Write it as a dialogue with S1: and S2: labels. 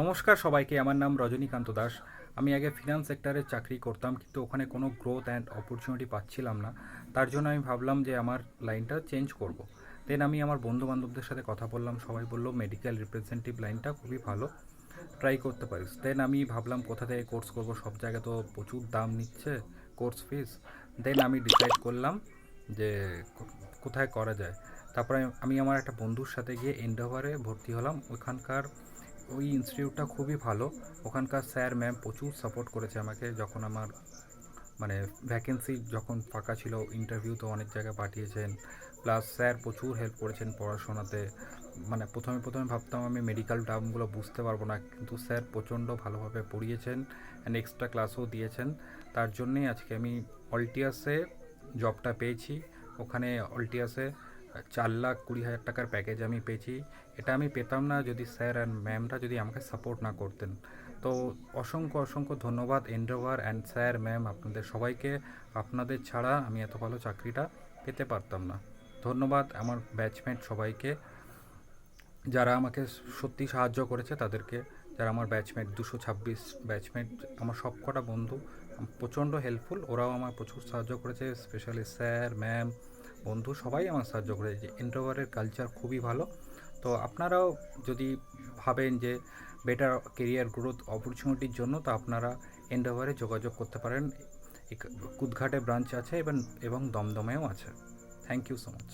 S1: নমস্কার সবাইকে। আমার নাম রজনীকান্ত দাস। আমি আগে ফিনান্স সেক্টরে চাকরি করতাম, কিন্তু ওখানে কোনো গ্রোথ অ্যান্ড অপরচুনিটি পাচ্ছিলাম না। তার জন্য আমি ভাবলাম যে আমার লাইনটা চেঞ্জ করব। দেন আমি আমার বন্ধু বান্ধবদের সাথে কথা বললাম, সবাই বললো মেডিকেল রিপ্রেজেন্টেটিভ লাইনটা খুবই ভালো, ট্রাই করতে পারিস। দেন আমি ভাবলাম কোথা থেকে কোর্স করব, সব জায়গায় তো প্রচুর দাম নিচ্ছে কোর্স ফিস। দেন আমি ডিসাইড করলাম যে কোথায় করা যায়। তারপরে আমি আমার একটা বন্ধুর সাথে গিয়ে এন্ডেভারে ভর্তি হলাম। ওখানকার ওই ইনস্টিটিউটটা খুবই ভালো। ওখানকার স্যার ম্যাম প্রচুর সাপোর্ট করেছে আমাকে, যখন আমার মানে ভ্যাকেন্সি যখন ফাঁকা ছিল, ইন্টারভিউ তো অনেক জায়গায় পাঠিয়েছেন। প্লাস স্যার প্রচুর হেল্প করেছেন পড়াশোনাতে। মানে প্রথমে প্রথমে ভাবতাম আমি মেডিকেল টার্মগুলো বুঝতে পারবো না, কিন্তু স্যার প্রচণ্ড ভালোভাবে পড়িয়েছেন অ্যান্ড এক্সট্রা ক্লাসও দিয়েছেন। তার জন্যেই আজকে আমি অল্টিয়াসে জবটা পেয়েছি। ওখানে অল্টিয়াসে 4,20,000 টাকার প্যাকেজ আমি পেয়েছি। এটা আমি পেতাম না যদি স্যার অ্যান্ড ম্যামরা যদি আমাকে সাপোর্ট না করতেন। তো অসংখ্য অসংখ্য ধন্যবাদ এন্ডেভার অ্যান্ড স্যার ম্যাম, আপনাদের সবাইকে। আপনাদের ছাড়া আমি এত ভালো চাকরিটা পেতে পারতাম না। ধন্যবাদ আমার ব্যাচমেট সবাইকে, যারা আমাকে সত্যি সাহায্য করেছে তাদেরকে। যারা আমার ব্যাচমেট 226 ব্যাচমেট, আমার সব কটা বন্ধু প্রচণ্ড হেল্পফুল। ওরাও আমার প্রচুর সাহায্য করেছে, স্পেশালি স্যার ম্যাম বন্ধু সবাই আমার সাহায্য করেছে। এন্ডোভারের কালচার খুবই ভালো। তো আপনারাও যদি ভাবেন যে বেটার কেরিয়ার গ্রোথ অপরচুনিটির জন্য, তো আপনারা এন্ডোভারে যোগাযোগ করতে পারেন। কুদঘাটে ব্রাঞ্চ আছে এবং দমদমেও আছে। Thank you so much.